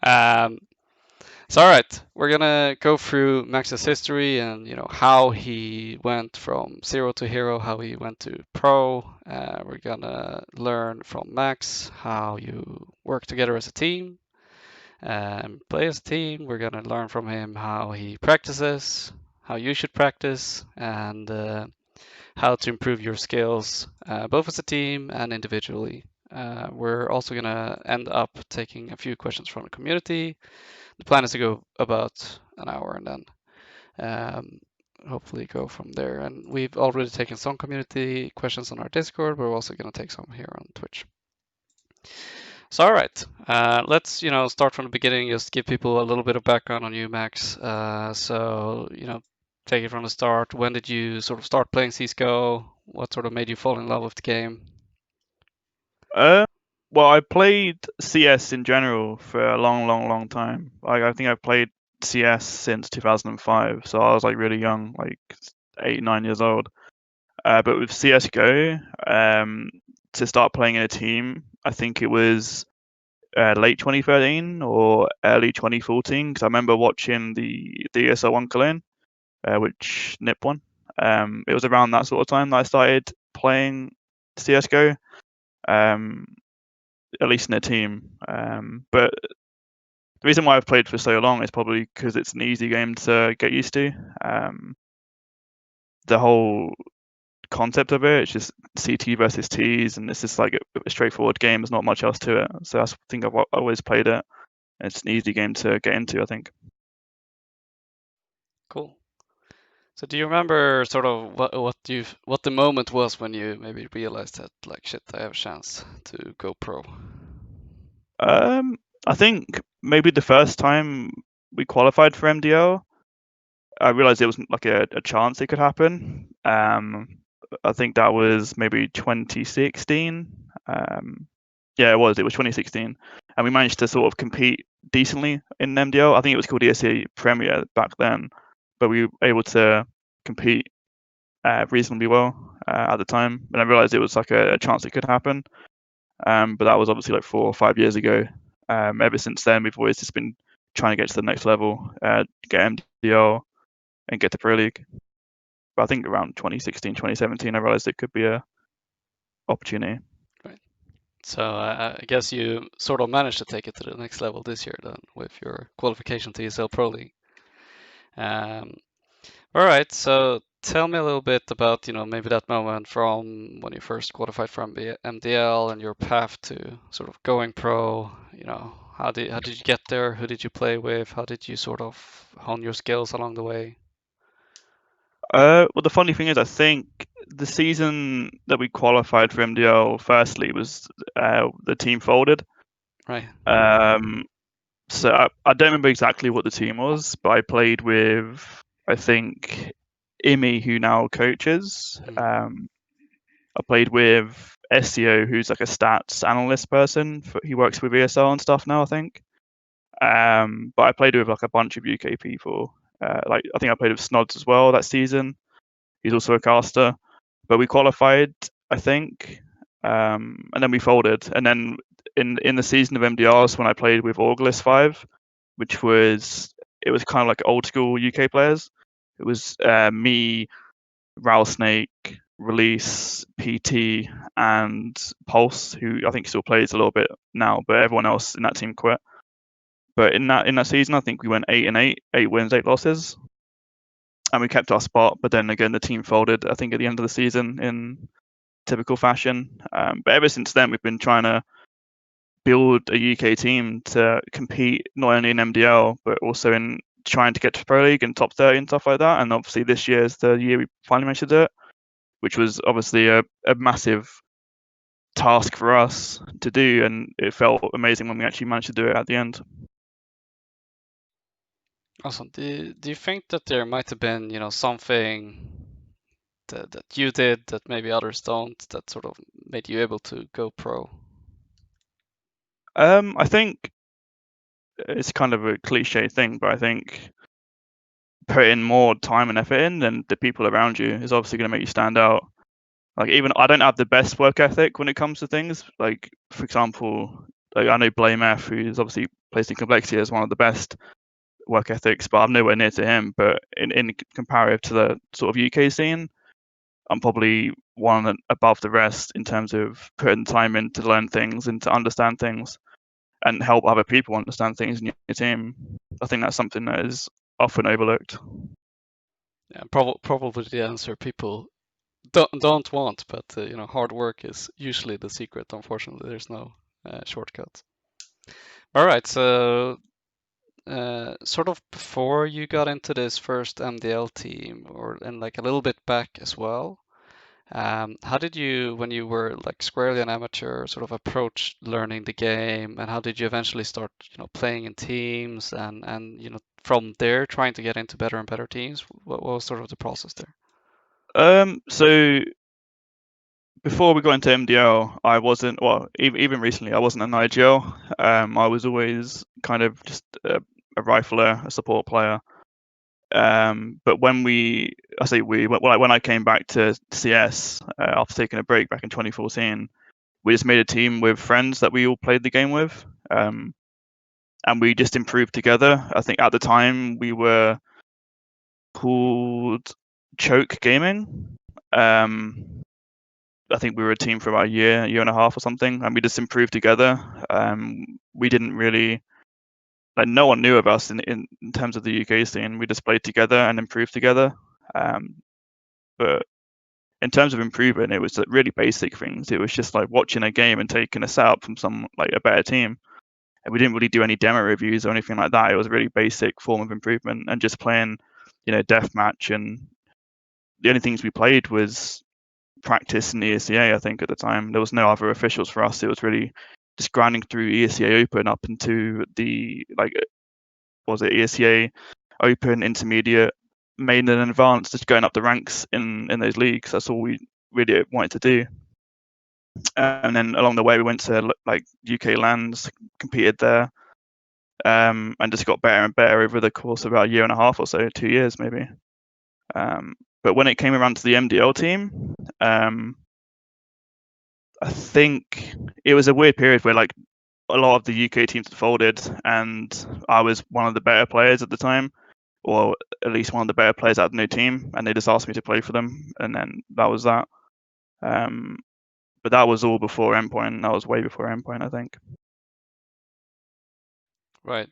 So all right, we're gonna go through Max's history and how he went from zero to hero, how he went to pro. We're gonna learn from Max how you work together as a team and play as a team. We're gonna learn from him how he practices, how you should practice, and how to improve your skills, both as a team and individually. We're also gonna end up taking a few questions from the community. The plan is to go about an hour and then hopefully go from there. And we've already taken some community questions on our Discord, but we're also going to take some here on Twitch. So all right, let's start from the beginning. Just give people a little bit of background on you, Max. So take it from the start. When did you sort of start playing CS:GO? What sort of made you fall in love with the game? Well, I played CS in general for a long time. I think I've played CS since 2005, so I was like really young, like 8, 9 years old. But with CS:GO, to start playing in a team, I think it was late 2013 or early 2014, because I remember watching the ESL1 Cologne, which Nip won. It was around that sort of time that I started playing CS:GO. At least in a team. But the reason why I've played for so long is probably because it's an easy game to get used to. The whole concept of it's just CT versus Ts, and it's just like a straightforward game. There's not much else to it. So I think I've always played it. It's an easy game to get into, I think. Cool. So do you remember sort of what the moment was when you maybe realized that like shit, I have a chance to go pro? I think maybe the first time we qualified for MDL, I realized it wasn't like a chance it could happen. I think that was maybe 2016. Yeah, it was 2016, and we managed to sort of compete decently in MDL. I think it was called ESC Premier back then, but we were able to compete reasonably well at the time. And I realized it was like a chance it could happen. But that was obviously like 4 or 5 years ago. Ever since then, we've always just been trying to get to the next level, get MDL, and get to Pro League. But I think around 2016, 2017, I realized it could be a opportunity. Right. So I guess you sort of managed to take it to the next level this year then with your qualification to ESL Pro League. All right, so tell me a little bit about, maybe that moment from when you first qualified for MDL and your path to sort of going pro. How did you get there? Who did you play with? How did you sort of hone your skills along the way? Well, the funny thing is, I think the season that we qualified for MDL firstly was the team folded. Right. So I don't remember exactly what the team was, but I played with, I think, Imi, who now coaches. I played with SEO, who's like a stats analyst person. He works with ESL and stuff now, I think. But I played with like a bunch of UK people. Like I think I played with Snods as well that season. He's also a caster. But we qualified, I think, and then we folded. And then in the season of MDRs, when I played with August 5, which was kind of like old school UK players. It was me, Rattlesnake, Release, PT, and Pulse, who I think still plays a little bit now, but everyone else in that team quit. But in that season, I think we went 8-8, 8 wins, 8 losses, and we kept our spot. But then again, the team folded. I think at the end of the season in typical fashion. But ever since then, we've been trying to build a UK team to compete not only in MDL but also in trying to get to Pro League and top 30 and stuff like that. And obviously this year is the year we finally managed to do it, which was obviously a massive task for us to do, and it felt amazing when we actually managed to do it at the end. Awesome. Do you think that there might have been, something that you did that maybe others don't that sort of made you able to go pro? I think it's kind of a cliche thing, but I think putting more time and effort in than the people around you is obviously going to make you stand out. Like even I don't have the best work ethic when it comes to things. Like for example, like I know Blame F, who's obviously placing complexity as one of the best work ethics, but I'm nowhere near to him. But in comparative to the sort of UK scene, I'm probably one above the rest in terms of putting time in to learn things and to understand things and help other people understand things in your team. I think that's something that is often overlooked. Yeah, probably the answer people don't want, but hard work is usually the secret. Unfortunately, there's no shortcut. All right, so sort of before you got into this first MDL team, and like a little bit back as well, how did you, when you were like squarely an amateur, sort of approach learning the game, and how did you eventually start, playing in teams, and from there trying to get into better and better teams? What was sort of the process there? So before we got into MDL, I wasn't, well, even recently, I wasn't an IGL. I was always kind of just a rifler, a support player. But when I came back to CS after taking a break back in 2014, we just made a team with friends that we all played the game with, and we just improved together. I think at the time we were called Choke Gaming. I think we were a team for about a year and a half or something, and we just improved together. We didn't really, like, no one knew of us in terms of the UK scene. We just played together and improved together. But in terms of improving, it was really basic things. It was just like watching a game and taking a setup from a better team. And we didn't really do any demo reviews or anything like that. It was a really basic form of improvement and just playing, deathmatch. And the only things we played was practice and ESEA, I think, at the time. There was no other officials for us. It was really just grinding through ESEA Open up into the, ESEA Open, Intermediate, Main and Advanced, just going up the ranks in those leagues. That's all we really wanted to do. And then along the way, we went to UK lands, competed there, and just got better and better over the course of about a year and a half or so, 2 years maybe. But when it came around to the MDL team, I think it was a weird period where a lot of the UK teams had folded, and I was one of the better players at the time, or at least one of the better players out of the new team, and they just asked me to play for them, and then that was that. But that was all before Endpoint. That was way before Endpoint, I think. Right.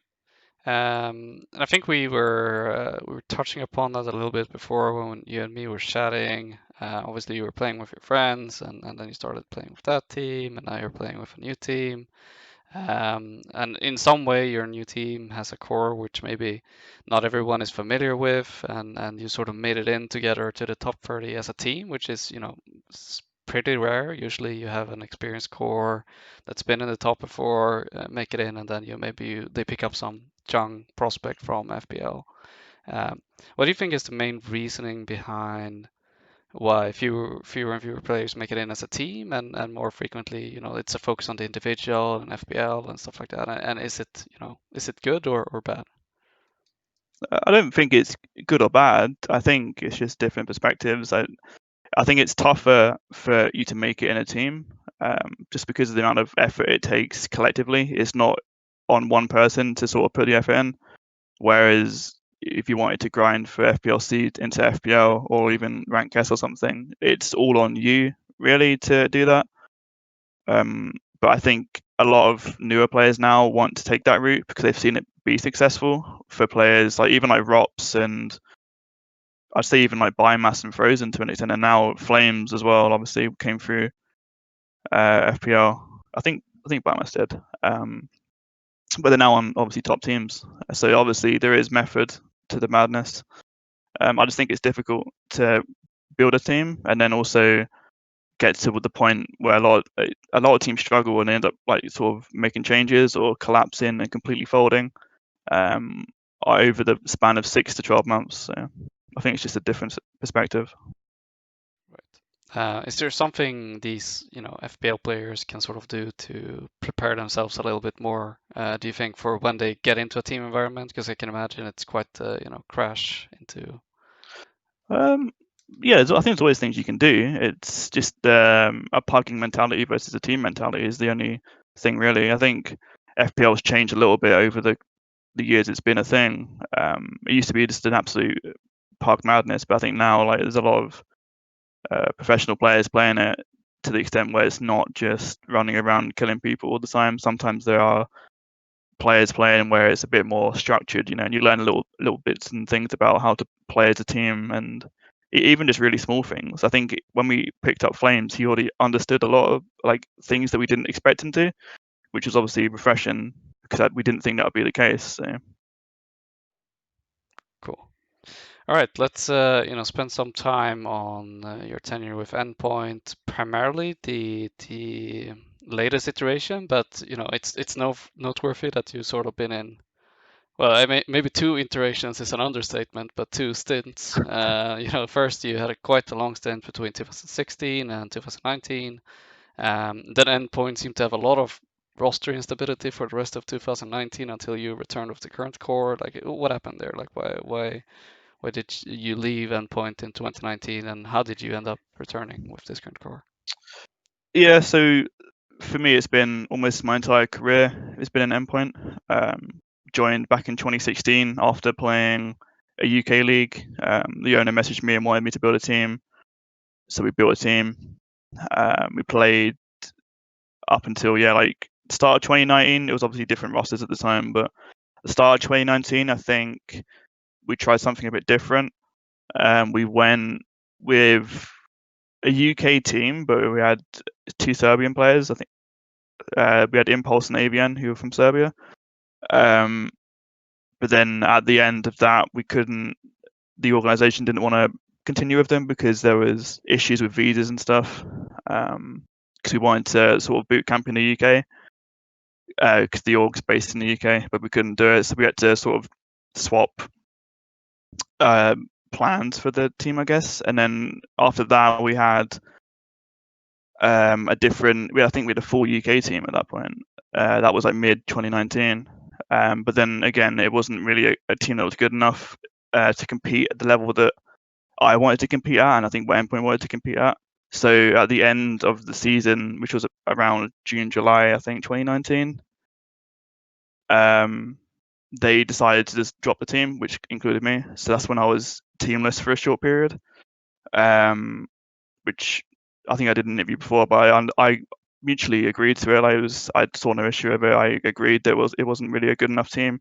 And I think we were touching upon that a little bit before when you and me were chatting. Obviously, you were playing with your friends, and then you started playing with that team, and now you're playing with a new team. And in some way, your new team has a core which maybe not everyone is familiar with, and you sort of made it in together to the top 30 as a team, which is, pretty rare. Usually, you have an experienced core that's been in the top before, make it in, and then they pick up some young prospect from FPL. What do you think is the main reasoning behind why fewer and fewer players make it in as a team, and more frequently, it's a focus on the individual and FPL and stuff like that? And is it good or bad? I don't think it's good or bad. I think it's just different perspectives. I think it's tougher for you to make it in a team, just because of the amount of effort it takes collectively. It's not on one person to sort of put the effort in. Whereas if you wanted to grind for FPLC into FPL or even rank S or something, it's all on you really to do that. But I think a lot of newer players now want to take that route because they've seen it be successful for players like even like Rops, and I'd say even like Biomass and Frozen to an extent, and now Flames as well. Obviously came through FPL. I think Biomass did. But they're now on obviously top teams. So obviously there is method to the madness. I just think it's difficult to build a team and then also get to the point where a lot of teams struggle and end up sort of making changes or collapsing and completely folding over the span of 6 to 12 months. So I think it's just a different perspective. Right. Is there something these, FPL players can sort of do to prepare themselves a little bit more, do you think, for when they get into a team environment? Because I can imagine it's quite, crash into. Yeah, I think there's always things you can do. It's just a parking mentality versus a team mentality is the only thing really. I think FPL's changed a little bit over the years it's been a thing. It used to be just an absolute park madness, but I think now like there's a lot of professional players playing it to the extent where it's not just running around killing people all the time. Sometimes there are players playing where it's a bit more structured, and you learn little bits and things about how to play as a team, and even just really small things. I think when we picked up Flames, he already understood a lot of like things that we didn't expect him to, which was obviously refreshing because we didn't think that would be the case. So. Cool. All right, let's spend some time on your tenure with Endpoint, primarily the latest iteration, but it's noteworthy that you've sort of been in. Well, maybe two iterations is an understatement, but two stints. First you had quite a long stint between 2016 and 2019. Then Endpoint seemed to have a lot of roster instability for the rest of 2019 until you returned with the current core. Like, what happened there? Like, why did you leave Endpoint in 2019, and how did you end up returning with this current core? Yeah, so for me, it's been almost my entire career. It's been an Endpoint. Joined back in 2016 after playing a UK league. The owner messaged me and wanted me to build a team, so we built a team. We played up until like start of 2019. It was obviously different rosters at the time, but the start of 2019, I think we tried something a bit different. We went with a UK team, but we had two Serbian players. I think we had Impulse and Avian, who were from Serbia. But then at the end of that, we couldn't. The organisation didn't want to continue with them because there was issues with visas and stuff. Because we wanted to sort of boot camp in the UK, because the org's based in the UK, but we couldn't do it, so we had to sort of swap plans for the team, I guess. And then after that, we had a different. I think we had a full UK team at that point. That was like mid 2019. But then again, it wasn't really a team that was good enough to compete at the level that I wanted to compete at, and I think Endpoint wanted to compete at. So at the end of the season, which was around June, July, I think 2019, they decided to just drop the team, which included me. So that's when I was teamless for a short period, which I think I did an interview before, but I mutually agreed to it. I saw no issue with it. I agreed that it wasn't really a good enough team.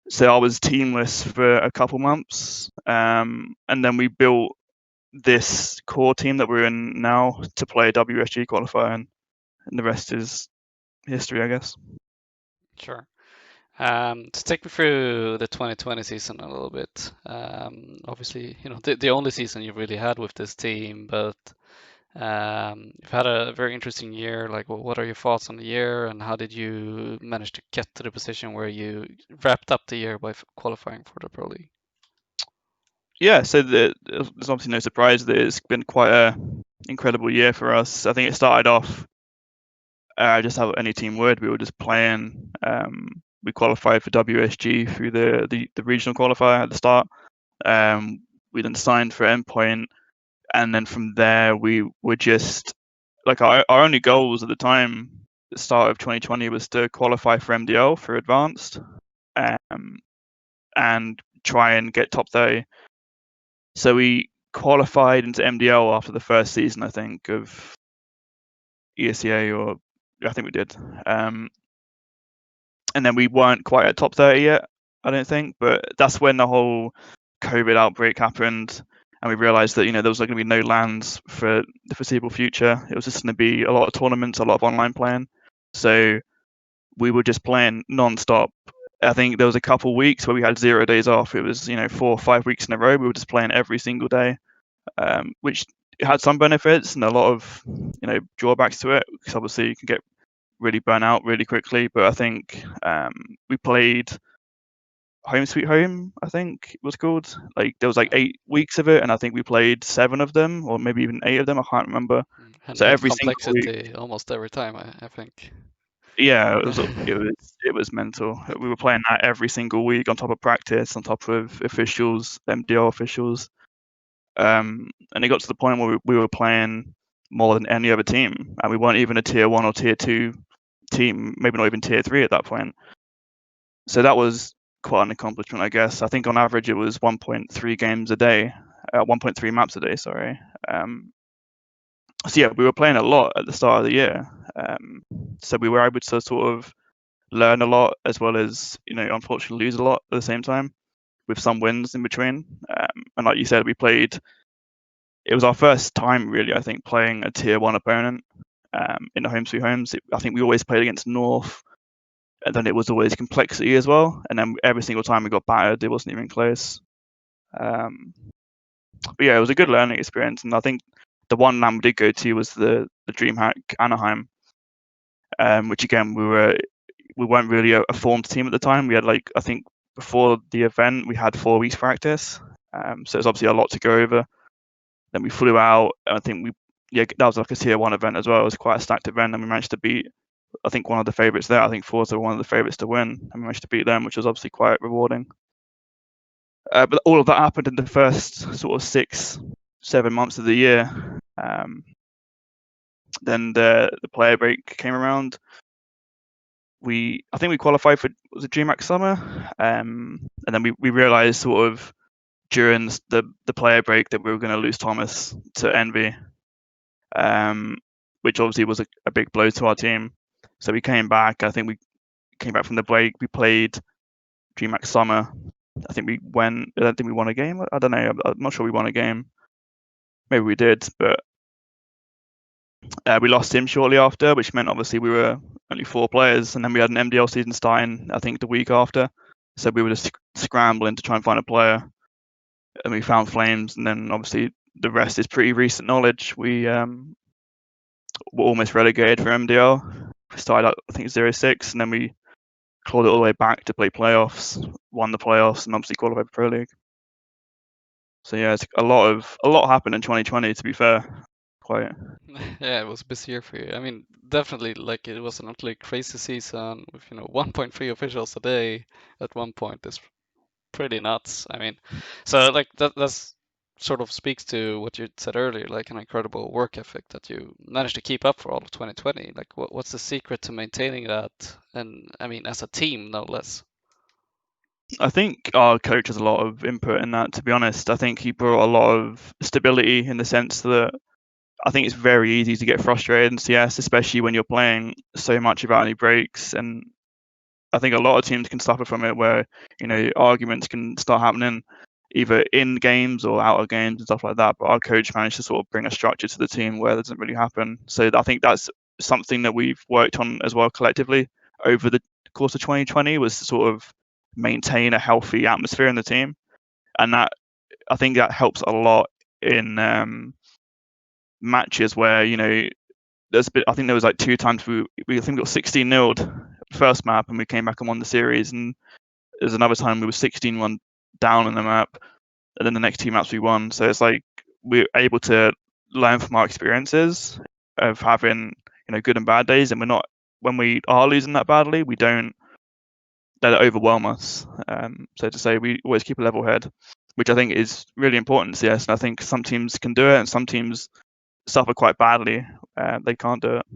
So I was teamless for a couple months, and then we built this core team that we're in now to play WSG qualifier, and the rest is history, I guess. Sure. To take me through the 2020 season a little bit. Obviously, the only season you've really had with this team, but you've had a very interesting year. Like, what are your thoughts on the year, and how did you manage to get to the position where you wrapped up the year by qualifying for the Pro League? Yeah, so there's obviously no surprise that it's been quite a incredible year for us. I think it started off just how any team would. We were just playing. We qualified for WSG through the regional qualifier at the start. We then signed for Endpoint, and then from there we were just like our only goals at the time, the start of 2020, was to qualify for MDL for advanced, and try and get top 30. So we qualified into MDL after the first season, I think, of ESEA, or I think we did. And then we weren't quite at top 30 yet, I don't think, but that's when the whole COVID outbreak happened, and we realized that there was going to be no lands for the foreseeable future. It was just going to be a lot of tournaments, a lot of online playing. So we were just playing non-stop. I think there was a couple weeks where we had 0 days off. It was 4 or 5 weeks in a row. We were just playing every single day, which had some benefits and a lot of drawbacks to it, because obviously you can get really burnt out really quickly. But I think we played Home Sweet Home, I think it was called. Like, there was like 8 weeks of it, and I think we played 7 of them, or maybe even 8 of them. I can't remember. And So with every single week, complexity almost every time, I think. yeah, it was mental. We were playing that every single week on top of practice, on top of officials, MDL officials. And it got to the point where we were playing more than any other team, and we weren't even a tier 1 or tier 2 team, maybe not even tier 3 at that point. So that was quite an accomplishment, I guess. I think on average it was 1.3 games a day, 1.3 maps a day, sorry. So yeah, we were playing a lot at the start of the year. So we were able to sort of learn a lot as well as, unfortunately lose a lot at the same time, with some wins in between. And like you said, it was our first time really, I think, playing a tier 1 opponent in the home sweet homes. I think we always played against North, and then it was always complexity as well. And then every single time we got battered, it wasn't even close. But yeah, it was a good learning experience. And I think the one LAN we did go to was the DreamHack Anaheim, which again, we weren't really a formed team at the time. We had I think before the event, we had 4 weeks practice. So it's obviously a lot to go over. Then we flew out. I think that was like a tier 1 event as well. It was quite a stacked event, and we managed to beat, I think, one of the favourites there. I think Forza were one of the favourites to win, and we managed to beat them, which was obviously quite rewarding. But all of that happened in the first sort of 6-7 months of the year. Then the player break came around. I think we qualified for, was it DreamHack Summer? And then we realised sort of during the player break that we were going to lose Thomas to Envy, which obviously was a big blow to our team. So we came back. I think we came back from the break. We played DreamHack Summer. I don't think we won a game. I don't know. I'm not sure we won a game. Maybe we did, but we lost him shortly after, which meant obviously we were only 4 players, and then we had an MDL season starting, I think, the week after. So we were just scrambling to try and find a player, and we found Flames, and then obviously the rest is pretty recent knowledge. We were almost relegated for MDL. We started out, I think, 0-6, and then we clawed it all the way back to play playoffs, won the playoffs, and obviously qualified for Pro League. So yeah, it's a lot happened in 2020. To be fair, quite. Yeah, it was a busy year for you. I mean, definitely, like it was an utterly crazy season with 1.3 officials a day at one point. Is pretty nuts. I mean, so like that's sort of speaks to what you said earlier, like an incredible work ethic that you managed to keep up for all of 2020. Like, what's the secret to maintaining that? And I mean, as a team, no less. I think our coach has a lot of input in that, to be honest. I think he brought a lot of stability in the sense that I think it's very easy to get frustrated in CS, especially when you're playing so much without any breaks. And I think a lot of teams can suffer from it where, arguments can start happening either in games or out of games and stuff like that. But our coach managed to sort of bring a structure to the team where that doesn't really happen. So I think that's something that we've worked on as well collectively over the course of 2020, was to sort of maintain a healthy atmosphere in the team. And I think that helps a lot in matches where, I think there was like 2 times we I think we got 16-0'd first map and we came back and won the series, and there's another time we were 16-1 down in the map, and then the next 2 maps we won. So it's like we're able to learn from our experiences of having good and bad days, and when we are losing that badly, we don't let it overwhelm us. So to say, we always keep a level head, which I think is really important in CS. And I think some teams can do it, and some teams suffer quite badly. They can't do it.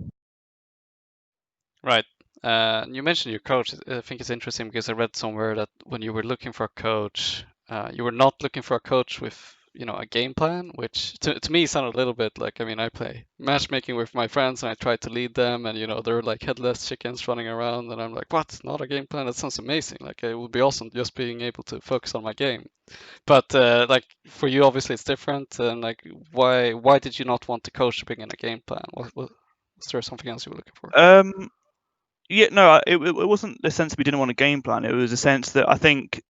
Right. You mentioned your coach. I think it's interesting because I read somewhere that when you were looking for a coach, you were not looking for a coach with, a game plan, which to me sounded a little bit like, I mean, I play matchmaking with my friends and I try to lead them, and they're like headless chickens running around, and I'm like, what? Not a game plan? That sounds amazing. Like it would be awesome just being able to focus on my game. But like for you, obviously it's different. And like, why did you not want the coach to bring in a game plan? Was there something else you were looking for? Yeah, no, it wasn't the sense we didn't want a game plan. It was a sense that I think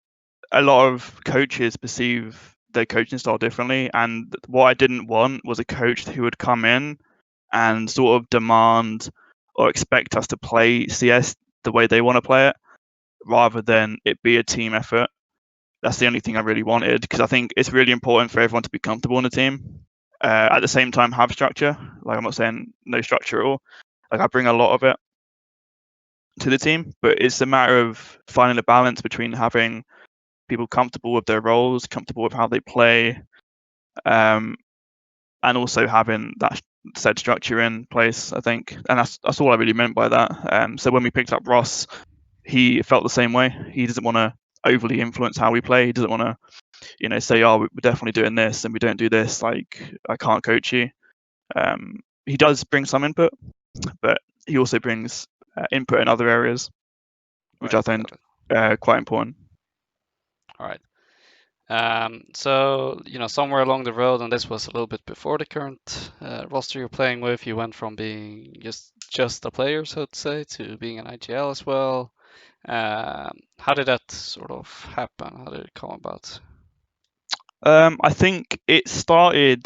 a lot of coaches perceive their coaching style differently, and what I didn't want was a coach who would come in and sort of demand or expect us to play CS the way they want to play it, rather than it be a team effort. That's the only thing I really wanted, because I think it's really important for everyone to be comfortable in the team. At the same time, have structure. Like, I'm not saying no structure at all. Like, I bring a lot of it to the team, but it's a matter of finding a balance between having people comfortable with their roles, comfortable with how they play, and also having that set structure in place, I think, and that's all I really meant by that. So when we picked up Ross, he felt the same way. He doesn't want to overly influence how we play. He doesn't want to, say, "Oh, we're definitely doing this, and we don't do this." Like, I can't coach you. He does bring some input, but he also brings input in other areas, which Right, I think got it. quite important. All right. So, somewhere along the road, and this was a little bit before the current roster you're playing with, you went from being just a player, so to say, to being an IGL as well. How did that sort of happen? How did it come about? I think it started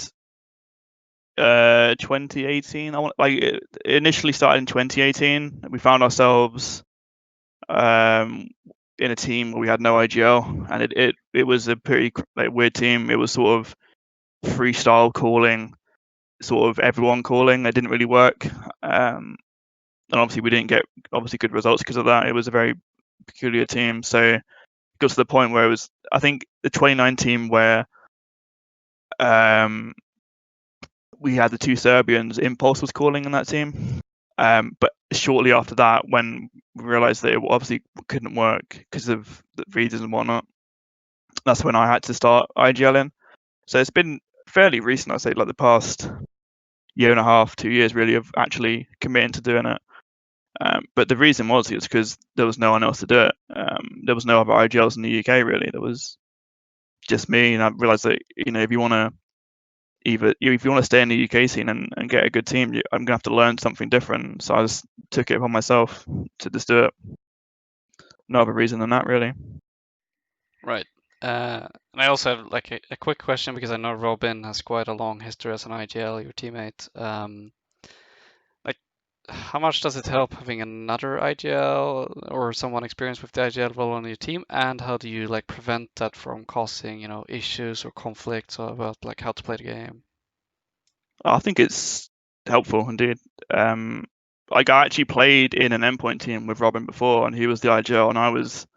2018. It initially started in 2018. We found ourselves in a team where we had no IGL, and it was a pretty weird team. It was sort of freestyle calling, sort of everyone calling. It didn't really work, and obviously we didn't get good results because of that. It was a very peculiar team. So it got to the point where it was, I think, the 2019 where we had the two Serbians. Impulse was calling in that team. But shortly after that, when we realised that it obviously couldn't work because of the reasons and whatnot, that's when I had to start IGLing. So it's been fairly recent, I'd say, like the past year and a half, 2 years, really, of actually committing to doing it. But the reason was because there was no one else to do it. There was no other IGLs in the UK, really. There was just me, and I realised that if you want to stay in the UK scene and get a good team, I'm gonna have to learn something different. So I just took it upon myself to just do it. No other reason than that, really. Right. And I also have like a quick question because I know Robin has quite a long history as an IGL, your teammate. Like, how much does it help having another IGL or someone experienced with the IGL role on your team? And how do you like prevent that from causing, issues or conflicts about like how to play the game? I think it's helpful indeed. Like, I actually played in an Endpoint team with Robin before, and he was the IGL and I was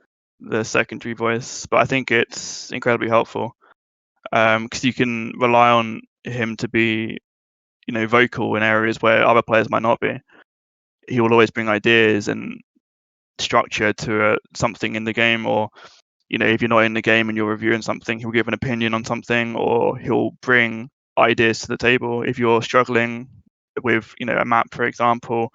the secondary voice. But I think it's incredibly helpful because you can rely on him to be, vocal in areas where other players might not be. He will always bring ideas and structure to something in the game, or if you're not in the game and you're reviewing something, he'll give an opinion on something, or he'll bring ideas to the table. If you're struggling with a map, for example,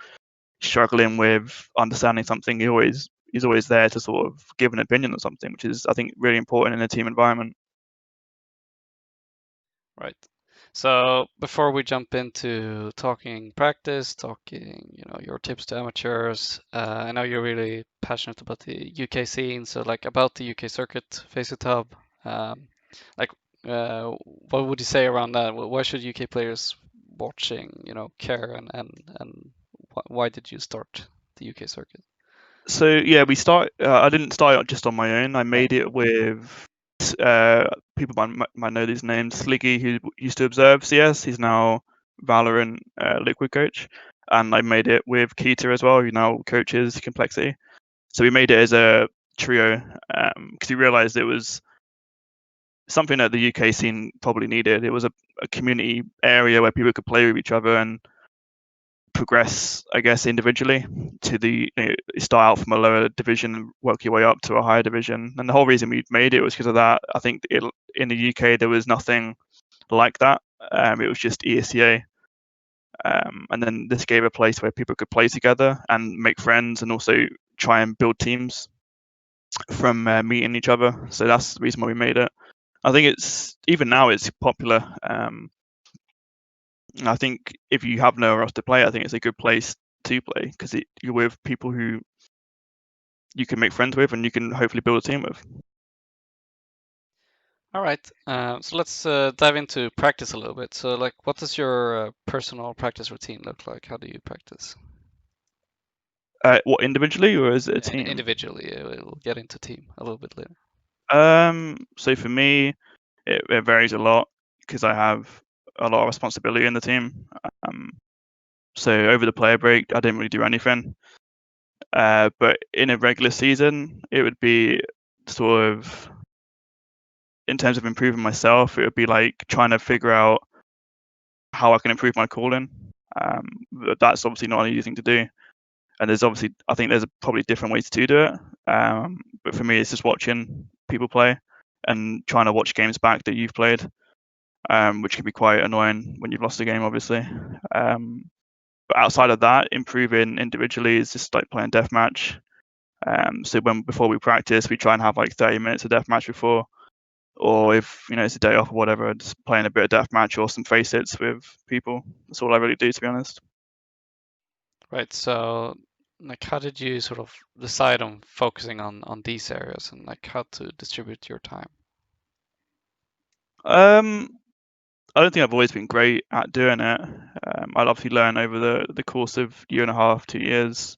struggling with understanding something, he's always there to sort of give an opinion on something, which is, I think, really important in a team environment. Right. So before we jump into talking practice, talking, your tips to amateurs, I know you're really passionate about the UK scene. So like about the UK circuit, Faceit Hub, like what would you say around that? Why should UK players watching, care and why did you start the UK circuit? So yeah, I didn't start it just on my own. I made it with people might know these names. Sliggy, who used to observe CS, he's now Valorant Liquid coach, and I made it with Keita as well, who now coaches Complexity. So we made it as a trio because we realised it was something that the UK scene probably needed. It was a community area where people could play with each other and progress, I guess, individually to start out from a lower division and work your way up to a higher division. And the whole reason we made it was because of that. I think in the UK there was nothing like that. It was just ESCA. And then this gave a place where people could play together and make friends and also try and build teams from meeting each other. So that's the reason why we made it. I think it's even now it's popular. I think if you have nowhere else to play, I think it's a good place to play because you're with people who you can make friends with and you can hopefully build a team with. All right. So let's dive into practice a little bit. So like, what does your personal practice routine look like? How do you practice? What, individually or as a And team? individually, we'll get into team a little bit later. So for me, it varies a lot because I have a lot of responsibility in the team. Um, so over the player break, I didn't really do anything. But in a regular season, it would be sort of, in terms of improving myself, it would be like trying to figure out how I can improve my calling. That's obviously not an easy thing to do. And I think there's probably different ways to do it. But for me, it's just watching people play and trying to watch games back that you've played, which can be quite annoying when you've lost a game, obviously. But outside of that, improving individually is just like playing deathmatch. So before we practice, we try and have like 30 minutes of deathmatch before, or if it's a day off or whatever, just playing a bit of deathmatch or some face hits with people. That's all I really do, to be honest. Right. So, like, how did you sort of decide on focusing on these areas and like how to distribute your time? I don't think I've always been great at doing it. I'd obviously learn over the course of year and a half, 2 years.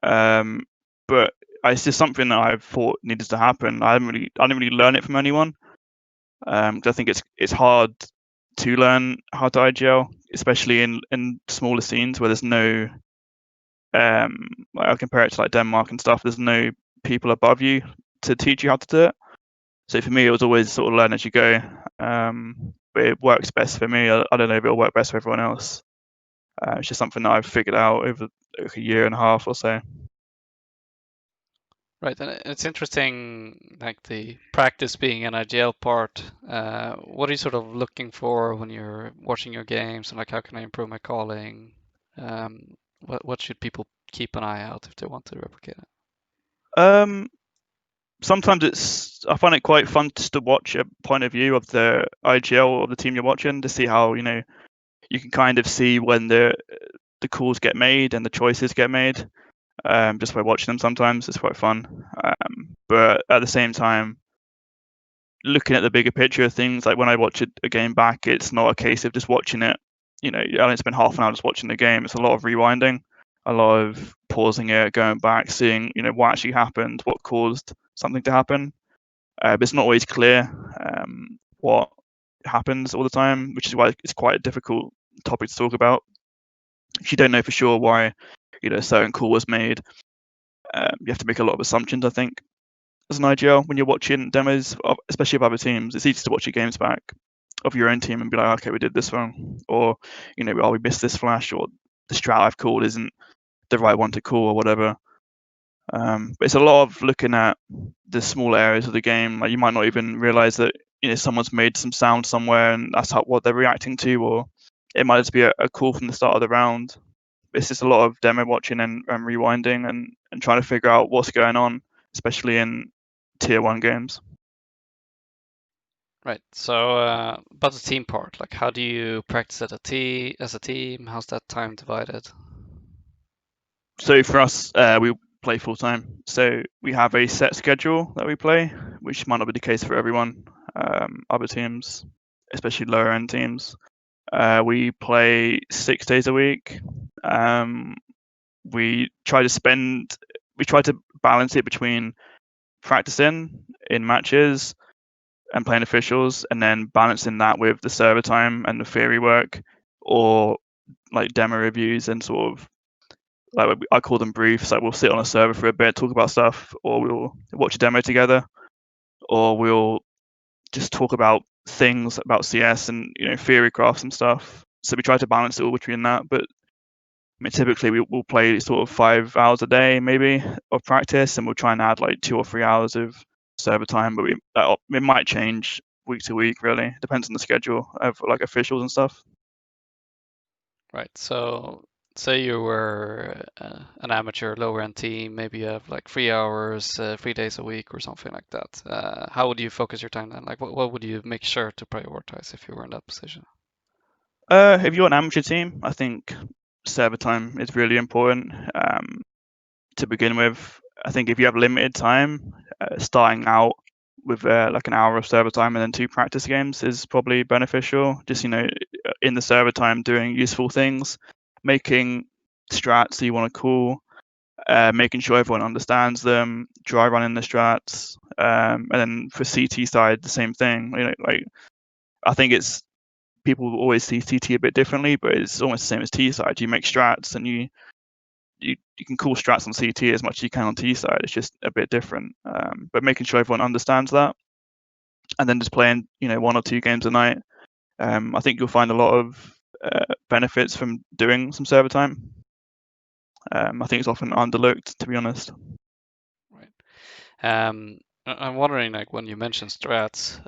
But it's just something that I've thought needed to happen. I didn't really learn it from anyone. 'Cause I think it's hard to learn how to IGL, especially in smaller scenes where there's no like I compare it to like Denmark and stuff. There's no people above you to teach you how to do it. So for me, it was always sort of learn as you go. But it works best for me. I don't know if it'll work best for everyone else. It's just something that I've figured out over a year and a half or so. Right, and it's interesting, like the practice being an IGL part. What are you sort of looking for when you're watching your games, and like how can I improve my calling? What should people keep an eye out if they want to replicate it? Um, Sometimes I find it quite fun just to watch a point of view of the IGL of the team you're watching to see how you can kind of see when the calls get made and the choices get made. Just by watching them, sometimes it's quite fun. But at the same time, looking at the bigger picture of things, like when I watch a game back, it's not a case of just watching it. I don't spend half an hour just watching the game. It's a lot of rewinding, a lot of pausing it, going back, seeing what actually happened, what caused something to happen. But it's not always clear what happens all the time, which is why it's quite a difficult topic to talk about. If you don't know for sure why a certain call was made, you have to make a lot of assumptions, I think, as an IGL when you're watching demos, especially of other teams. It's easy to watch your games back of your own team and be like, okay, we did this wrong, or oh, we missed this flash, or the strat I've called isn't the right one to call, or whatever. But it's a lot of looking at the small areas of the game. Like you might not even realize that someone's made some sound somewhere and that's what they're reacting to, or it might just be a call from the start of the round. It's just a lot of demo watching and rewinding and trying to figure out what's going on, especially in tier 1 games. Right. So, about the team part, like how do you practice as a team? How's that time divided? So for us, we play full time. So we have a set schedule that we play, which might not be the case for everyone. Other teams, especially lower end teams, we play 6 days a week. We try to balance it between practicing in matches and playing officials, and then balancing that with the server time and the theory work, or like demo reviews and sort of like I call them briefs. Like we'll sit on a server for a bit, talk about stuff, or we'll watch a demo together, or we'll just talk about things about CS and theory crafts and stuff. So we try to balance it all between that. But I mean, typically we'll play sort of 5 hours a day maybe of practice, and we'll try and add like 2 or 3 hours of server time. But it might change week to week. Really depends on the schedule of like officials and stuff. Right. So, say you were an amateur lower end team, maybe you have like 3 hours, 3 days a week or something like that. How would you focus your time then? Like, what would you make sure to prioritize if you were in that position? If you're an amateur team, I think server time is really important to begin with. I think if you have limited time, starting out with like an hour of server time and then 2 practice games is probably beneficial. Just in the server time, doing useful things, making strats that you want to call, making sure everyone understands them, dry running the strats, and then for CT side, the same thing. Like I think it's people always see CT a bit differently, but it's almost the same as T side. You make strats and you can call strats on CT as much as you can on T side. It's just a bit different. But making sure everyone understands that, and then just playing 1 or 2 games a night. I think you'll find a lot of benefits from doing some server time. I think it's often underlooked, to be honest. Right. I'm wondering, like, when you mention strats,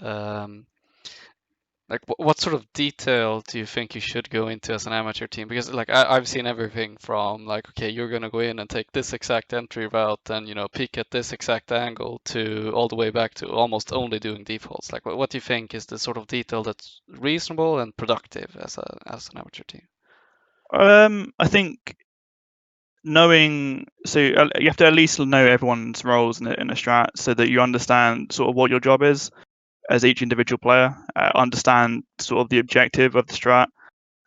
like what sort of detail do you think you should go into as an amateur team? Because like I've seen everything from like, okay, you're gonna go in and take this exact entry route and peek at this exact angle to all the way back to almost only doing defaults. Like what do you think is the sort of detail that's reasonable and productive as an amateur team? I think knowing, so you have to at least know everyone's roles in a strat so that you understand sort of what your job is as each individual player, understand sort of the objective of the strat.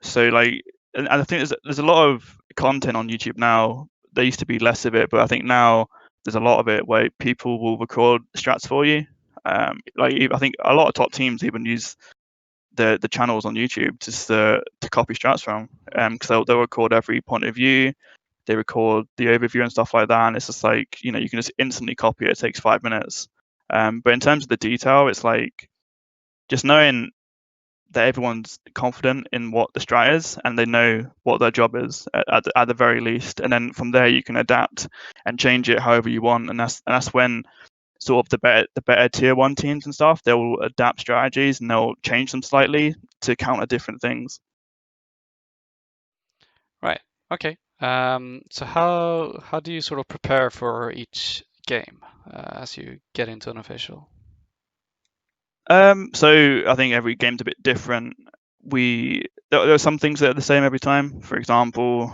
So like, and I think there's a lot of content on YouTube now. There used to be less of it, but I think now there's a lot of it where people will record strats for you. Like I think a lot of top teams even use the channels on YouTube just to copy strats from, because they'll record every point of view, they record the overview and stuff like that, and it's just like you can just instantly copy it. It takes 5 minutes. But in terms of the detail, it's like just knowing that everyone's confident in what the strat is and they know what their job is at the very least, and then from there you can adapt and change it however you want, and that's when sort of the better tier one teams and stuff, they'll adapt strategies and they'll change them slightly to counter different things. Right. Okay. So how do you sort of prepare for each game as you get into an official? So I think every game's a bit different. There are some things that are the same every time. For example,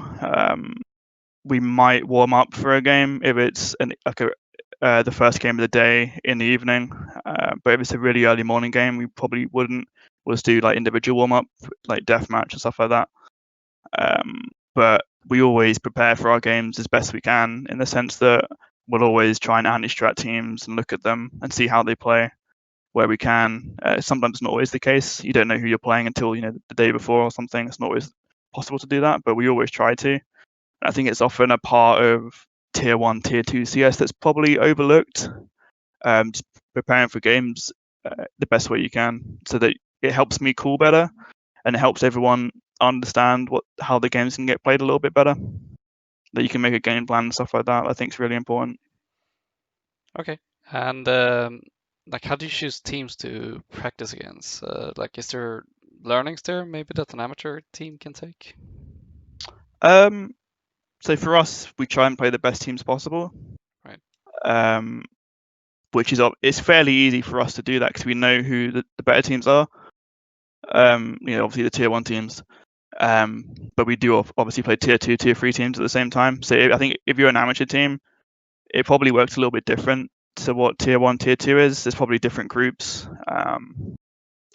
we might warm up for a game if it's the first game of the day in the evening. But if it's a really early morning game, we probably wouldn't. We'll just do like individual warm up, like deathmatch and stuff like that. But we always prepare for our games as best we can, in the sense that we'll always try and anti-strat teams and look at them and see how they play where we can. Sometimes it's not always the case. You don't know who you're playing until the day before or something. It's not always possible to do that, but we always try to. I think it's often a part of tier one, tier two CS that's probably overlooked. Just preparing for games the best way you can, so that it helps me cool better and it helps everyone understand how the games can get played a little bit better. That you can make a game plan and stuff like that. I think is really important. Okay. And like, how do you choose teams to practice against? Like, is there learnings there maybe that an amateur team can take? Um, so for us, we try and play the best teams possible. Right. Which is it's fairly easy for us to do that because we know who the better teams are. Obviously the tier one teams. But we do obviously play tier two, tier three teams at the same time. So I think if you're an amateur team, it probably works a little bit different to what tier one, tier two is. There's probably different groups. At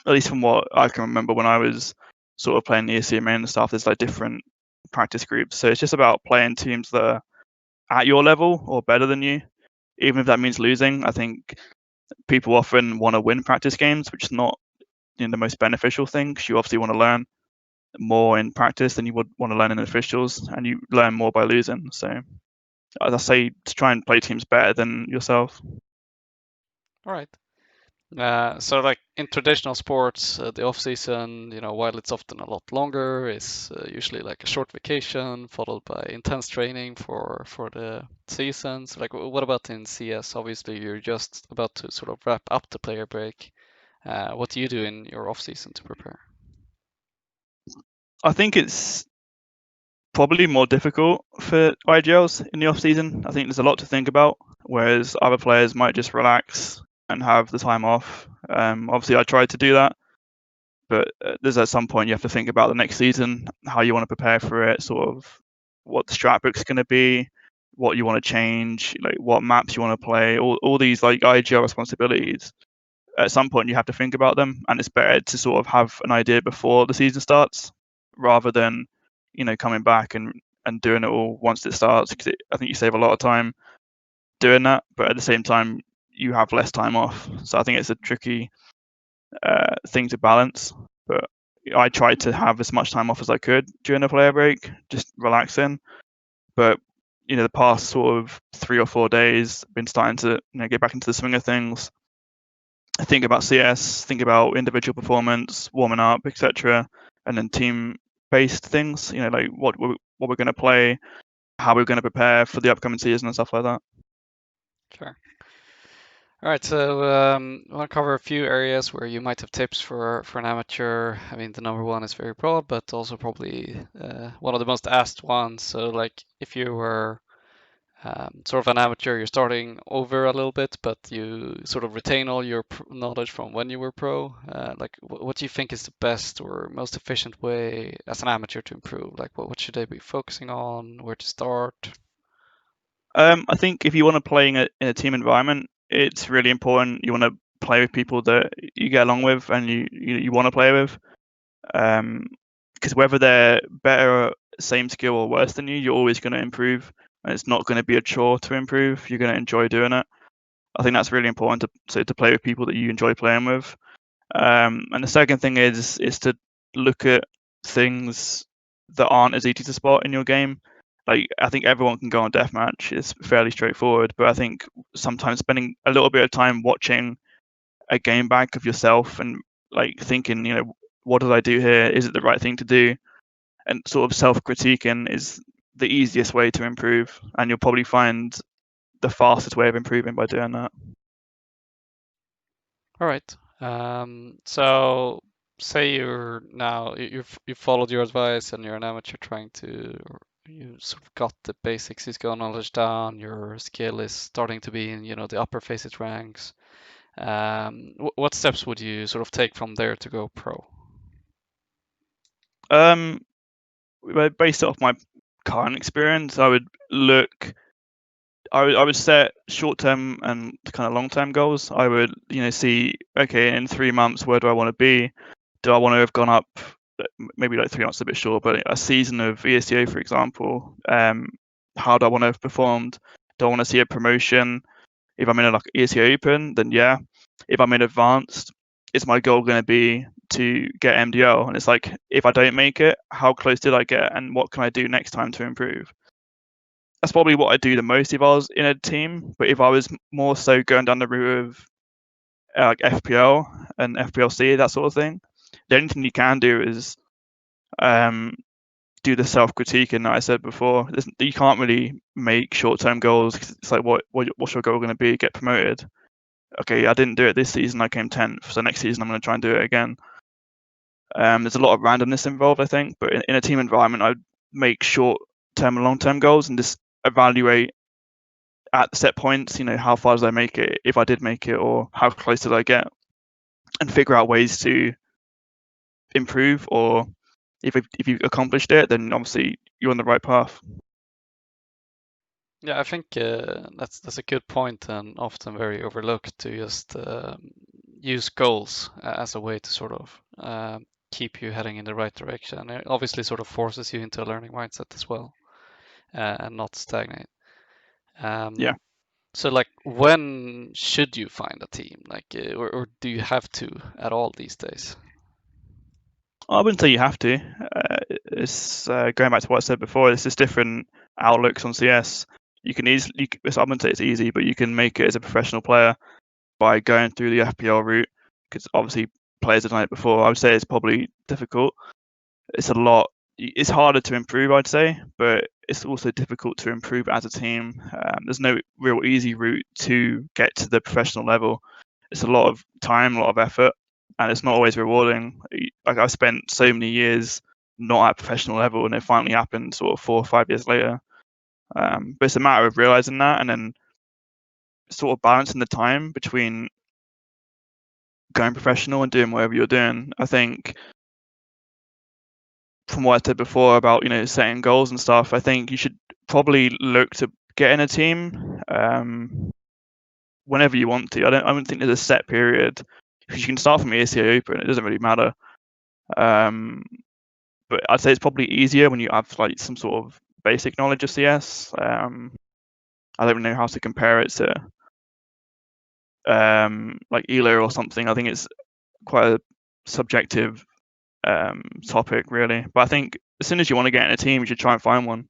least from what I can remember when I was sort of playing the ESPORTS and stuff, there's like different practice groups. So it's just about playing teams that are at your level or better than you, even if that means losing. I think people often want to win practice games, which is not the most beneficial thing, because you obviously want to learn more in practice than you would want to learn in officials, and you learn more by losing. So as I say, to try and play teams better than yourself. All right. So like in traditional sports, the off season, while it's often a lot longer, is usually like a short vacation followed by intense training for the seasons. Like, what about in CS? Obviously, you're just about to sort of wrap up the player break. What do you do in your off season to prepare? I think it's probably more difficult for IGLs in the off season. I think there's a lot to think about, whereas other players might just relax and have the time off. Obviously, I tried to do that, but there's at some point you have to think about the next season, how you want to prepare for it, sort of what the strat book's going to be, what you want to change, like what maps you want to play, all these like IGL responsibilities. At some point you have to think about them, and it's better to sort of have an idea before the season starts rather than coming back and doing it all once it starts, because I think you save a lot of time doing that, but at the same time you have less time off. So I think it's a tricky thing to balance. But I tried to have as much time off as I could during the player break, just relaxing. But the past sort of 3 or 4 days, been starting to get back into the swing of things. Think about CS, think about individual performance, warming up, etc., and then team based things. Like what we're going to play, how we're going to prepare for the upcoming season and stuff like that. Sure. All right, so I want to cover a few areas where you might have tips for an amateur. I mean, the number one is very broad, but also probably one of the most asked ones. So, like, if you were sort of an amateur, you're starting over a little bit, but you sort of retain all your knowledge from when you were pro. Like, what do you think is the best or most efficient way as an amateur to improve? Like, what should they be focusing on? Where to start? I think if you want to play in a team environment, it's really important. You want to play with people that you get along with and you want to play with. Because whether they're better, same skill, or worse than you, you're always going to improve, and it's not going to be a chore to improve. You're going to enjoy doing it. I think that's really important to play with people that you enjoy playing with. And the second thing is to look at things that aren't as easy to spot in your game. Like I think everyone can go on deathmatch; it's fairly straightforward. But I think sometimes spending a little bit of time watching a game back of yourself and like thinking, what did I do here? Is it the right thing to do? And sort of self-critiquing is the easiest way to improve, and you'll probably find the fastest way of improving by doing that. All right. So say you're now you followed your advice and you're an amateur trying to or you sort of got the basic skill knowledge down. Your skill is starting to be in the upper facet ranks. What steps would you sort of take from there to go pro? Um, Based off my current experience, I would set short-term and kind of long-term goals. I would, see, okay, in 3 months, where do I want to be? Do I want to have gone up? Maybe like 3 months is a bit short, but a season of ESCO, for example. How do I want to have performed? Do I want to see a promotion? If I'm in a like ESCO Open, then yeah. If I'm in advanced, is my goal going to be to get MDL? And it's like, if I don't make it, how close did I get, and what can I do next time to improve? That's probably what I'd do the most if I was in a team. But if I was more so going down the route of like FPL and FPLC, that sort of thing, the only thing you can do is um, do the self-critiquing that I said before. You can't really make short-term goals. It's like, what's your goal going to be? Get promoted. Okay, I didn't do it this season. I came 10th. So next season I'm going to try and do it again. There's a lot of randomness involved, I think. But in a team environment, I'd make short-term and long-term goals and just evaluate at set points, how far did I make it, if I did make it, or how close did I get, and figure out ways to improve, or if you accomplished it, then obviously you're on the right path. Yeah, I think that's a good point and often very overlooked to just use goals as a way to sort of keep you heading in the right direction. It obviously sort of forces you into a learning mindset as well and not stagnate. Yeah. So like when should you find a team? Like or do you have to at all these days? I wouldn't say you have to. It's going back to what I said before. It's just different outlooks on CS. You can easily, I wouldn't say it's easy, but you can make it as a professional player by going through the FPL route. Because obviously players have done it before. I would say it's probably difficult. It's a lot. It's harder to improve, I'd say, but it's also difficult to improve as a team. There's no real easy route to get to the professional level. It's a lot of time, a lot of effort, and it's not always rewarding. Like I've spent so many years not at professional level, and it finally happened sort of 4 or 5 years later. But it's a matter of realizing that, and then sort of balancing the time between going professional and doing whatever you're doing. I think from what I said before about setting goals and stuff, I think you should probably look to get in a team whenever you want to. I don't think there's a set period because you can start from ESCO Open. It doesn't really matter. Um, but I'd say it's probably easier when you have like some sort of basic knowledge of CS. I don't know how to compare it to like ELO or something. I think it's quite a subjective topic, really. But I think as soon as you want to get in a team, you should try and find one.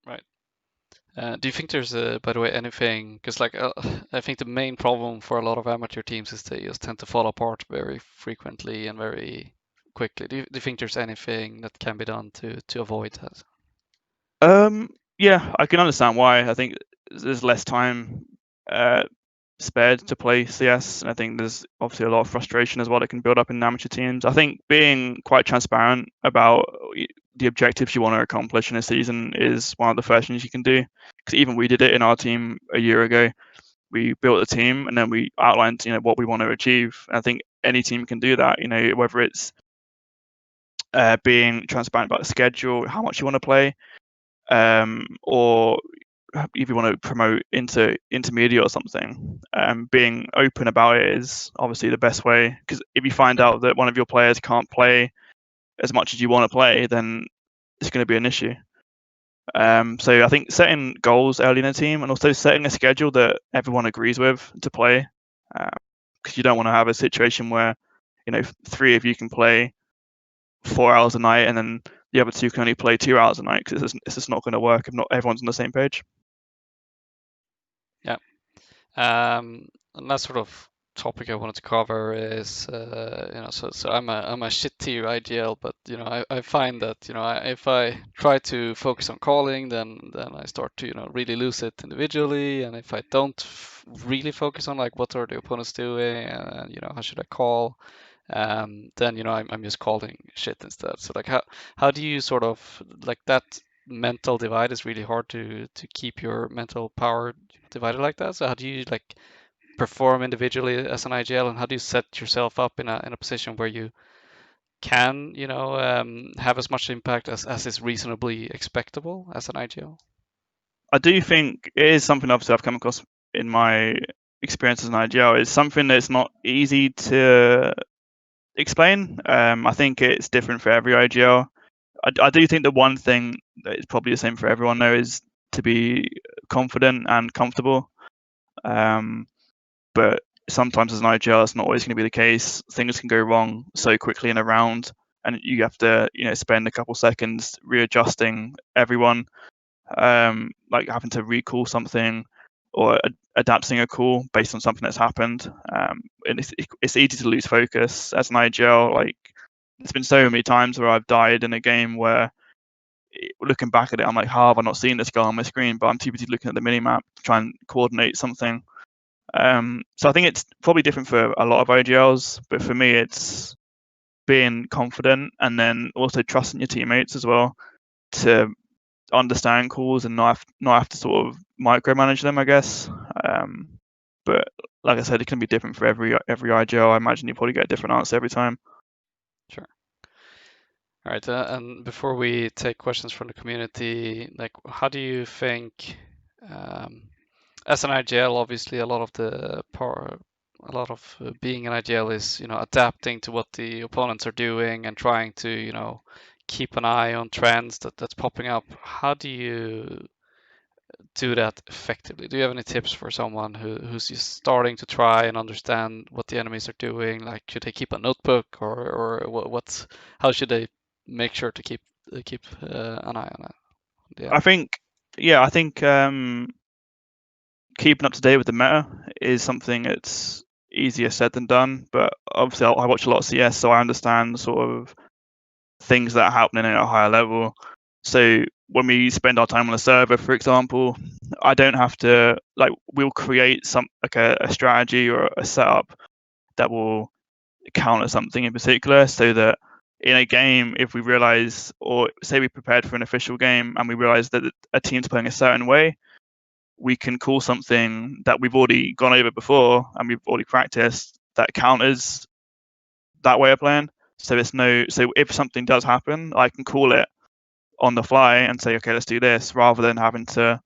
Right. Do you think there's, by the way, anything? Because like I think the main problem for a lot of amateur teams is they just tend to fall apart very frequently and very quickly? Do you think there's anything that can be done to avoid that? Yeah, I can understand why. I think there's less time spared to play CS, and I think there's obviously a lot of frustration as well that can build up in amateur teams. I think being quite transparent about the objectives you want to accomplish in a season is one of the first things you can do. Because even we did it in our team a year ago. We built a team and then we outlined, what we want to achieve. And I think any team can do that. Whether it's being transparent about the schedule, how much you want to play, or if you want to promote into intermediate or something, being open about it is obviously the best way. Because if you find out that one of your players can't play as much as you want to play, then it's going to be an issue. So I think setting goals early in a team and also setting a schedule that everyone agrees with to play, because you don't want to have a situation where 3 of you can play 4 hours a night and then the other 2 can only play 2 hours a night, because it's just not going to work if not everyone's on the same page. Yeah. And that sort of topic I wanted to cover is, so I'm a shit tier IGL, but I find that if I try to focus on calling, then I start to really lose it individually, and if I don't really focus on like what are the opponents doing and how should I call, then I'm just calling shit instead. So like how do you sort of like that mental divide is really hard to keep your mental power divided like that. So how do you like perform individually as an IGL, and how do you set yourself up in a position where you can have as much impact as is reasonably expectable as an IGL? I do think it is something obviously I've come across in my experience as an IGL. It's something that's not easy to explain. I think it's different for every IGL. I do think the one thing that is probably the same for everyone though is to be confident and comfortable. But sometimes as an IGL, it's not always going to be the case. Things can go wrong so quickly in a round, and you have to spend a couple seconds readjusting everyone, like having to recall something or adapting a call based on something that's happened. And it's easy to lose focus as an IGL. Like there's been so many times where I've died in a game where looking back at it, I'm like, how have I not seen this guy on my screen? But I'm too busy looking at the minimap to try and coordinate something. So I think it's probably different for a lot of IGLs, but for me, it's being confident and then also trusting your teammates as well to understand calls and not have to sort of micromanage them, I guess. But like I said, it can be different for every IGL. I imagine you probably get a different answer every time. Sure. All right, and before we take questions from the community, like how do you think, as an IGL, obviously a lot of the power, a lot of being an IGL is adapting to what the opponents are doing and trying to keep an eye on trends that's popping up. How do you do that effectively? Do you have any tips for someone who's just starting to try and understand what the enemies are doing? Like, should they keep a notebook, or what's how should they make sure to keep an eye on it? I think, yeah, I think keeping up to date with the meta is something that's easier said than done. But obviously, I watch a lot of CS, so I understand sort of things that are happening at a higher level. So when we spend our time on a server, for example, I don't have to we'll create some like a strategy or a setup that will counter something in particular, so that in a game, if we realize, or say we prepared for an official game and we realize that a team's playing a certain way, we can call something that we've already gone over before and we've already practiced that counters that way of playing. So if something does happen, I can call it on the fly and say, okay, let's do this, rather than having to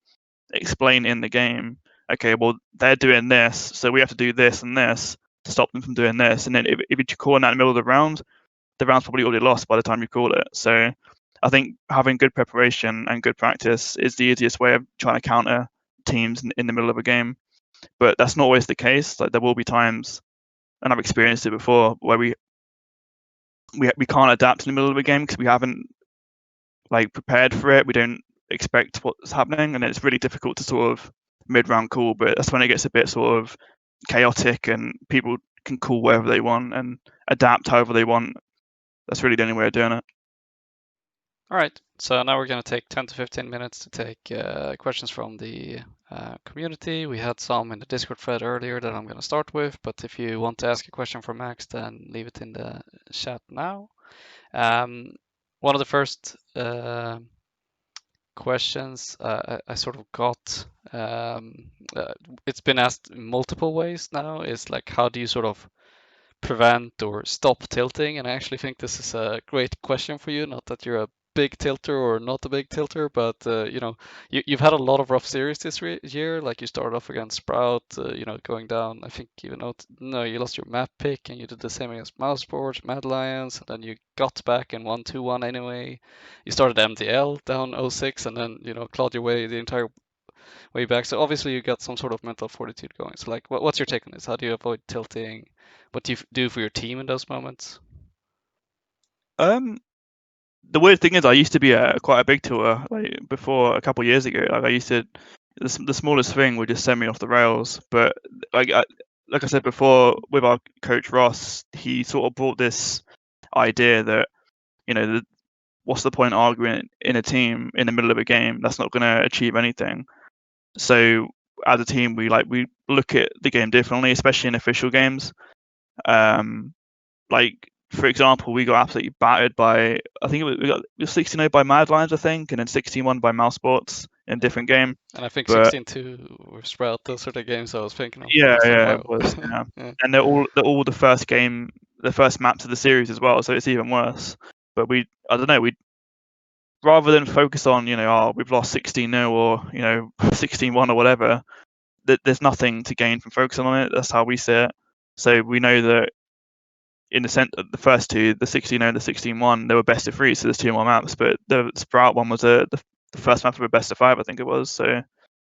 explain in the game, okay, well, they're doing this, so we have to do this and this to stop them from doing this. And then if you call in that in the middle of the round's probably already lost by the time you call it. So I think having good preparation and good practice is the easiest way of trying to counter teams in the middle of a game. But that's not always the case. Like there will be times, and I've experienced it before, where we can't adapt in the middle of a game because we haven't prepared for it. We don't expect what's happening, and it's really difficult to sort of mid-round call. But that's when it gets a bit sort of chaotic, and people can call wherever they want and adapt however they want. that's really the only way of doing it. All right, so now we're going to take 10 to 15 minutes to take questions from the community. We had some in the Discord thread earlier that I'm going to start with, but if you want to ask a question for Max, then leave it in the chat now. One of the first questions I sort of got, it's been asked in multiple ways now, is like, how do you sort of prevent or stop tilting? And I actually think this is a great question for you. Not that you're a big tilter or not a big tilter, but you've had a lot of rough series this year. Like you started off against Sprout, going down. I think you lost your map pick, and you did the same against Mousesports, Mad Lions, and then you got back and won 2-1 anyway. You started MDL down 0-6, and then clawed your way the entire way back. So obviously you got some sort of mental fortitude going. So like, what's your take on this? How do you avoid tilting? What do you do for your team in those moments? The weird thing is, I used to be quite a big tilter. Like before, a couple of years ago, like I used to, the smallest thing would just send me off the rails. But like I said before, with our coach Ross, he sort of brought this idea that what's the point arguing in a team in the middle of a game that's not going to achieve anything. So as a team, we look at the game differently, especially in official games. Like for example, we got absolutely battered by, I think we got 16-0 by Mad Lions, I think, and then 16-1 by Mousesports in a different game. And I think But 16-2 or Sprout, those are the games I was thinking of yeah, most in a yeah, it while. was. Yeah. Yeah. And they're all the first game, the first maps of the series as well, so it's even worse. But I don't know, we rather than focus on, we've lost 16-0 or 16-1 or whatever, there's nothing to gain from focusing on it. That's how we see it. So we know that in the sense, the first two, the 16-0 and the 16-1, they were best of three, so there's two more maps. But the Sprout one was the first map of a best of five, I think it was. So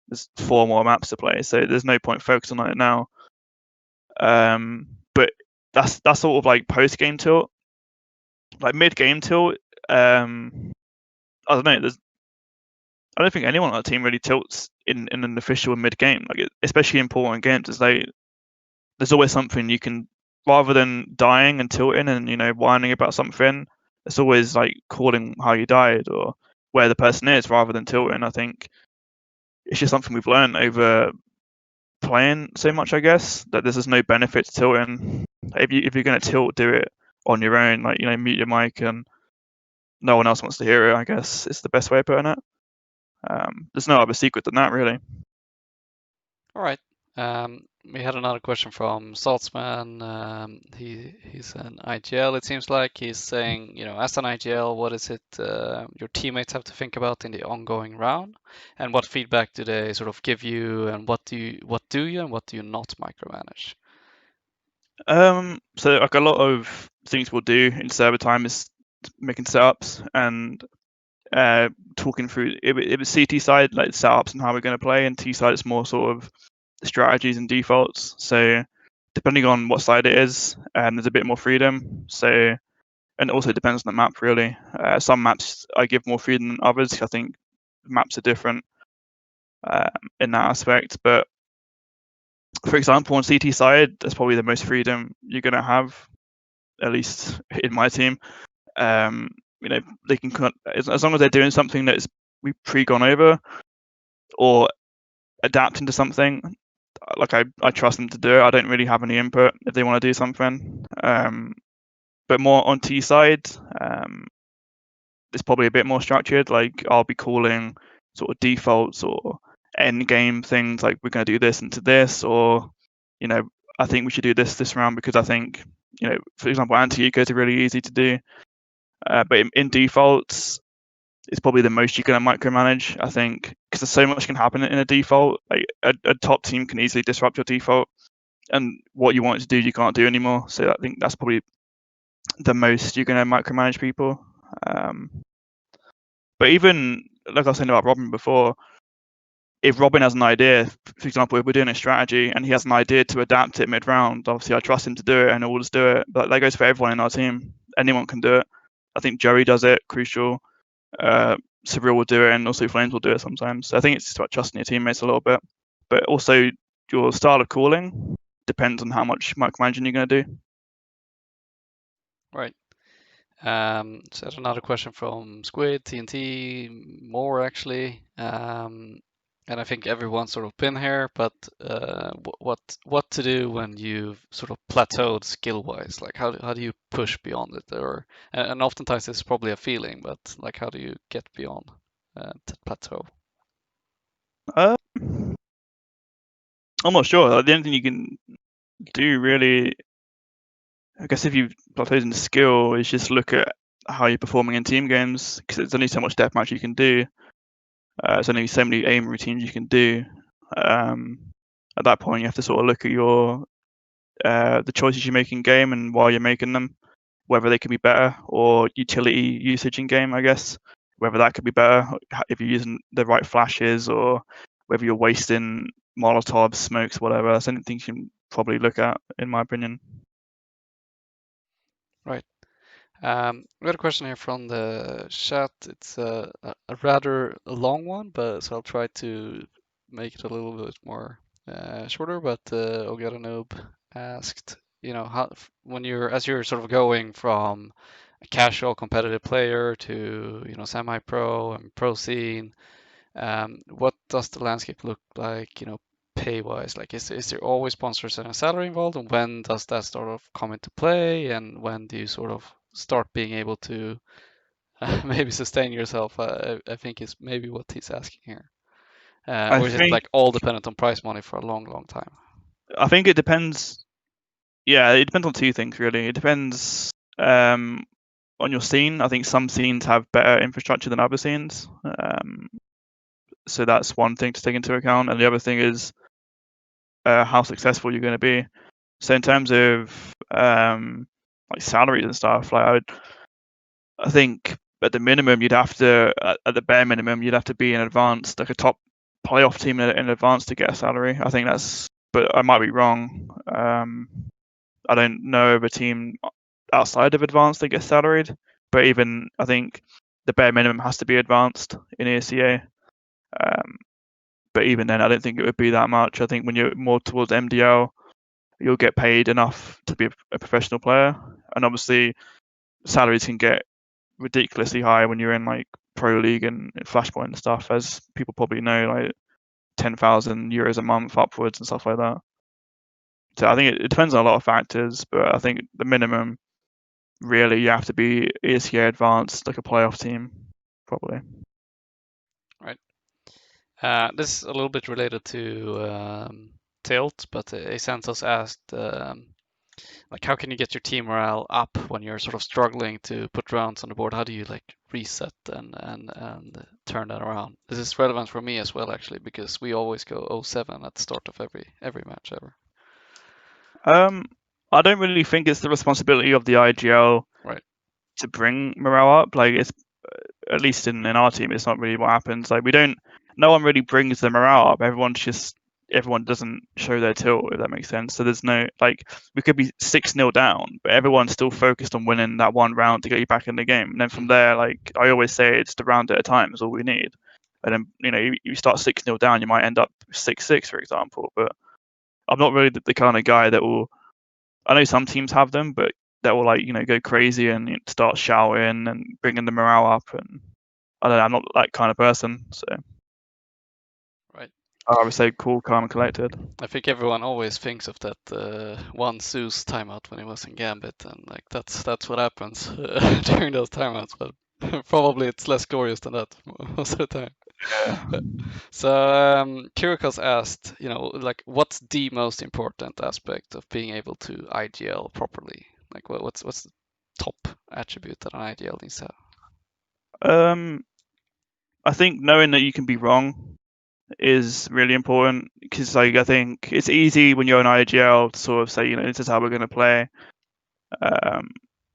there's four more maps to play. So there's no point focusing on it now. But that's sort of like post game tilt, like mid game tilt. I don't know. I don't think anyone on the team really tilts in an official mid game, like especially important games. It's like there's always something you can, rather than dying and tilting and whining about something. It's always like calling how you died or where the person is rather than tilting. I think it's just something we've learned over playing so much, I guess, that there's just no benefit to tilting. If you're going to tilt, do it on your own, like mute your mic and no one else wants to hear it. I guess it's the best way of putting it. There's no other secret than that, really. All right. We had another question from Saltzman. He's an IGL, it seems like. He's saying, as an IGL, what is it your teammates have to think about in the ongoing round? And what feedback do they sort of give you? And what do you and what do you not micromanage? So like a lot of things we'll do in server time is making setups and talking through it was CT side, like setups and how we're going to play, and T side it's more sort of strategies and defaults. So depending on what side it is, there's a bit more freedom. So, and it also depends on the map really. Some maps I give more freedom than others. I think maps are different in that aspect. But for example, on CT side, that's probably the most freedom you're going to have, at least in my team. They can cut as long as they're doing something that is we pre-gone over or adapting to something. Like I trust them to do it. I don't really have any input if they want to do something. But more on T side, it's probably a bit more structured. Like I'll be calling sort of defaults or end game things like we're going to do this into this, or I think we should do this round because I think for example anti-ecos are really easy to do. But in defaults, it's probably the most you're going to micromanage, I think, because there's so much can happen in a default. Like a top team can easily disrupt your default, and what you want to do, you can't do anymore. So I think that's probably the most you're going to micromanage people. But even like I was saying about Robin before, if Robin has an idea, for example, if we're doing a strategy and he has an idea to adapt it mid-round, obviously I trust him to do it and he'll just do it. But that goes for everyone in our team. Anyone can do it. I think Joey does it, Crucial. Seville will do it, and also Flames will do it sometimes. So I think it's just about trusting your teammates a little bit. But also your style of calling depends on how much micromanaging you're going to do. Right. So I have another question from Squid, TNT, more actually. And I think everyone's sort of been here, but what to do when you've sort of plateaued skill-wise? Like how do you push beyond it? Or and oftentimes it's probably a feeling, but like how do you get beyond that plateau? Uh, I'm not sure. The only thing you can do really, I guess, if you've plateaued in skill, is just look at how you're performing in team games, because there's only so much deathmatch you can do. There's only so many aim routines you can do. At that point, you have to sort of look at your the choices you make in game and why you're making them, whether they can be better, or utility usage in game, I guess, whether that could be better if you're using the right flashes, or whether you're wasting Molotovs, smokes, whatever. That's anything you can probably look at, in my opinion. Right. We got a question here from the chat. It's a rather long one, but so I'll try to make it a little bit more shorter. But Ogadanoob asked, how when as you're sort of going from a casual competitive player to semi-pro and pro scene, what does the landscape look like, pay-wise? Like, is there always sponsors and a salary involved, and when does that sort of come into play, and when do you sort of start being able to maybe sustain yourself? I think is maybe what he's asking here. I Or is it think like all dependent on prize money for a long, long time? I think it depends. Yeah, it depends on two things really. It depends on your scene. I think some scenes have better infrastructure than other scenes. So that's one thing to take into account, and the other thing is how successful you're going to be. So in terms of like salaries and stuff, I think at the minimum you'd have to, at the bare minimum, you'd have to be in advance, like a top playoff team in advance to get a salary. I think that's, but I might be wrong. I don't know of a team outside of advanced that gets salaried, but even I think the bare minimum has to be advanced in ESEA. Um, but even then, I don't think it would be that much. I think when you're more towards MDL, you'll get paid enough to be a professional player, and obviously salaries can get ridiculously high when you're in like pro league and Flashpoint and stuff, as people probably know, like 10,000 euros a month upwards and stuff like that. So I think it depends on a lot of factors, but I think the minimum really you have to be ESEA advanced, like a playoff team, probably. Right. This is a little bit related to Tilt, but Asantos asked, like, how can you get your team morale up when you're sort of struggling to put rounds on the board? How do you like reset and turn that around? This is relevant for me as well, actually, because we always go 0-7 at the start of every match ever. Um, I don't really think it's the responsibility of the IGL Right. to bring morale up. Like, it's at least in our team, it's not really what happens. Like, no one really brings the morale up. Everyone doesn't show their tilt, if that makes sense. So there's no, like, we could be 6-0 down, but everyone's still focused on winning that one round to get you back in the game. And then from there, like I always say, it's the round at a time is all we need. And then, you start 6-0 down, you might end up 6-6, for example. But I'm not really the kind of guy that will, I know some teams have them, but that will like go crazy and start shouting and bringing the morale up. And I don't know, I'm not that kind of person. So Right. I would say cool, calm, and collected. I think everyone always thinks of that one Zeus timeout when he was in Gambit, and like that's what happens during those timeouts. But probably it's less glorious than that most of the time. Yeah. So Kirikos asked, like, what's the most important aspect of being able to IGL properly? Like, what's the top attribute that an IGL needs to have? I think knowing that you can be wrong is really important, because like I think it's easy when you're an IGL to sort of say, this is how we're going to play. Um,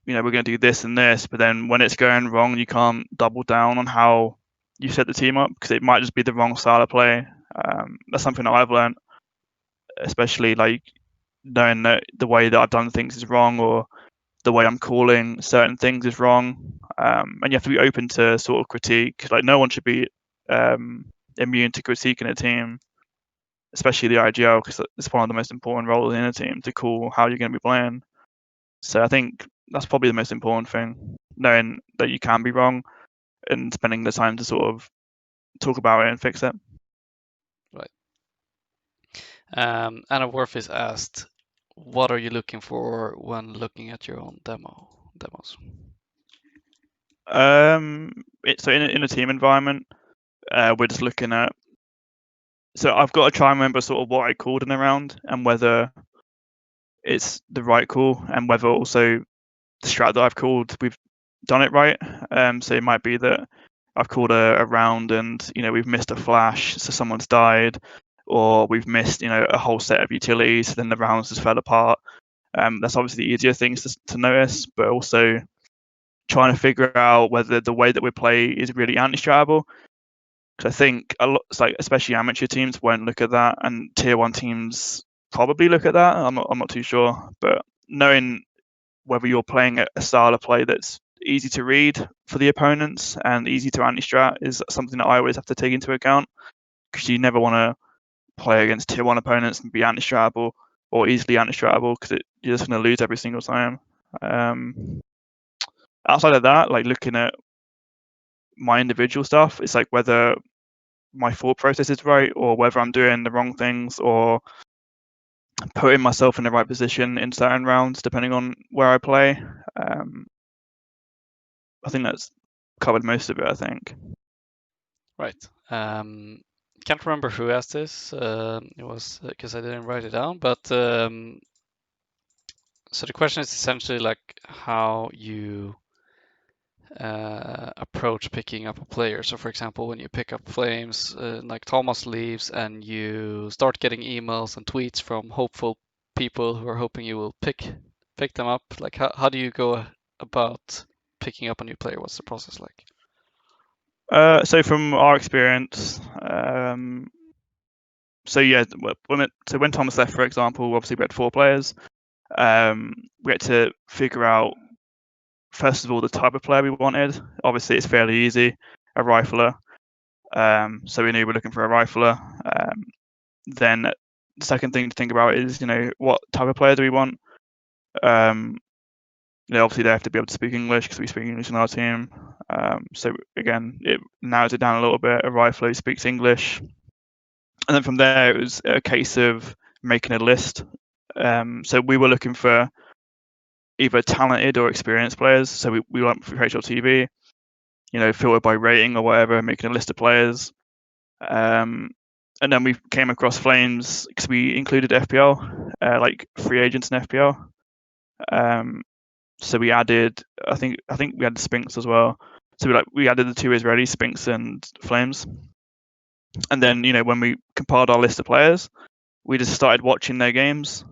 we're going to do this and this, but then when it's going wrong, you can't double down on how you set the team up, because it might just be the wrong style of play. That's something that I've learned, especially like knowing that the way that I've done things is wrong, or the way I'm calling certain things is wrong. And you have to be open to sort of critique. Like, no one should be immune to critiquing a team, especially the IGL, because it's one of the most important roles in a team to call how you're going to be playing. So I think that's probably the most important thing. knowing that you can be wrong and spending the time to sort of talk about it and fix it. Right. Anna Worf is asked, what are you looking for when looking at your own demos? So in a team environment, we're just looking at. So I've got to try and remember sort of what I called in a round and whether it's the right call and whether also the strat that I've called we've done it right. So it might be that I've called a round and we've missed a flash, so someone's died, or we've missed a whole set of utilities, so then the rounds just fell apart. That's obviously the easier things to notice, but also trying to figure out whether the way that we play is really anti-stratable. Because I think a lot, like especially amateur teams won't look at that, and tier one teams probably look at that. I'm not too sure, but knowing whether you're playing a style of play that's easy to read for the opponents and easy to anti-strat is something that I always have to take into account, because you never want to play against tier one opponents and be anti-stratable or easily anti-stratable, because you're just going to lose every single time. Outside of that, like looking at my individual stuff, it's like whether my thought process is right or whether I'm doing the wrong things or putting myself in the right position in certain rounds depending on where I play. I think that's covered most of it, I think. Right. Can't remember who asked this. It was because I didn't write it down. But so the question is essentially like how you approach picking up a player. So, for example, when you pick up Flames, like Thomas leaves, and you start getting emails and tweets from hopeful people who are hoping you will pick them up. Like, how do you go about picking up a new player? What's the process like? So from our experience, when Thomas left, for example, obviously we had 4 players. We had to figure out first of all the type of player we wanted. Obviously, it's fairly easy, a rifler. So we knew we were looking for a rifler. Then the second thing to think about is what type of player do we want. Obviously they have to be able to speak English because we speak English in our team. So again, it narrows it down a little bit. A rifler who speaks English, and then from there it was a case of making a list. So we were looking for either talented or experienced players. So we went for HLTV, filtered by rating or whatever, making a list of players. And then we came across Flames because we included FPL, like free agents in FPL. So we added, I think we added Spinks as well. So we added the 2 Israeli, Spinks and Flames. And then when we compiled our list of players, we just started watching their games.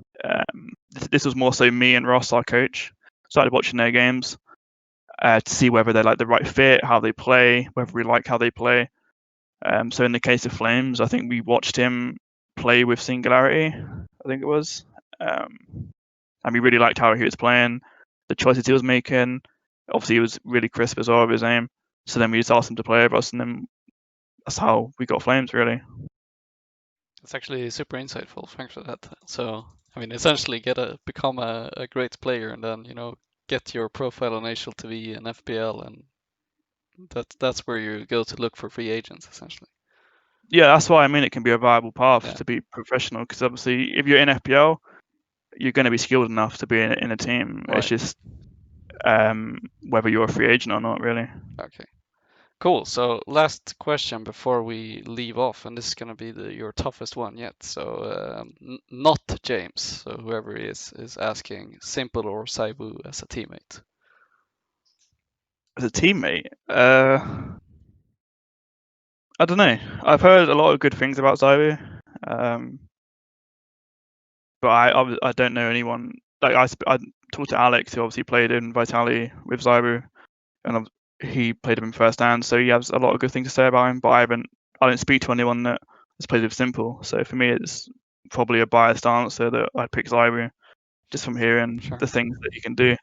This was more so me and Ross, our coach, started watching their games to see whether they're like the right fit, how they play, whether we like how they play. So in the case of Flames, I think we watched him play with Singularity, I think it was. And we really liked how he was playing, the choices he was making. Obviously, he was really crisp as well with his aim. So then we just asked him to play with us, and then that's how we got Flames, really. It's actually super insightful. Thanks for that. So, I mean, essentially, become a great player, and then get your profile on HLTV and FPL, and that's where you go to look for free agents, essentially. Yeah, that's why I mean it can be a viable path Yeah. to be professional, because obviously if you're in FPL, you're going to be skilled enough to be in a team. Right. It's just whether you're a free agent or not, really. Okay. Cool. So last question before we leave off, and this is gonna be your toughest one yet. So not James. So whoever is asking, Simple or Saibu as a teammate. As a teammate, I don't know. I've heard a lot of good things about Zybu, but I don't know anyone. Like I talked to Alex, who obviously played in Vitali with Zybu, and he played him in first hand, so he has a lot of good things to say about him. But I don't speak to anyone that has played with Simple. So for me, it's probably a biased answer that I'd pick Zybu just from hearing Sure. the things that he can do.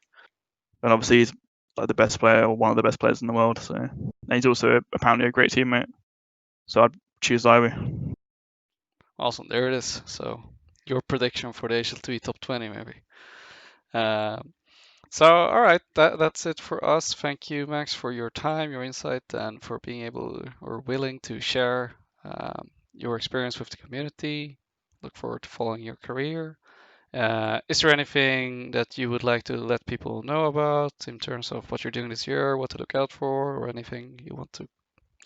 And obviously, he's like the best player or one of the best players in the world. So and he's also apparently a great teammate. So I'd choose Zybu. Awesome. There it is. So your prediction for the HL2 top 20, maybe. Um, So, all right, that's it for us. Thank you, Max, for your time, your insight, and for being able or willing to share your experience with the community. Look forward to following your career. Is there anything that you would like to let people know about in terms of what you're doing this year, what to look out for, or anything you want to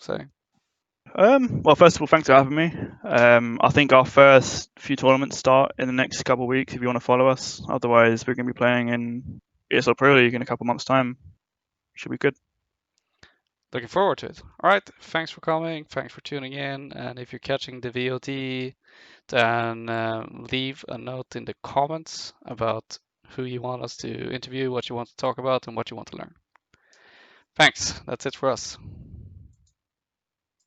say? Well, first of all, thanks for having me. I think our first few tournaments start in the next couple of weeks if you want to follow us. Otherwise, we're going to be playing in ESL Pro League in a couple months' time. Should be good. Looking forward to it. All right, thanks for coming, thanks for tuning in, and if you're catching the VOD, then leave a note in the comments about who you want us to interview, what you want to talk about, and what you want to learn. Thanks. That's it for us.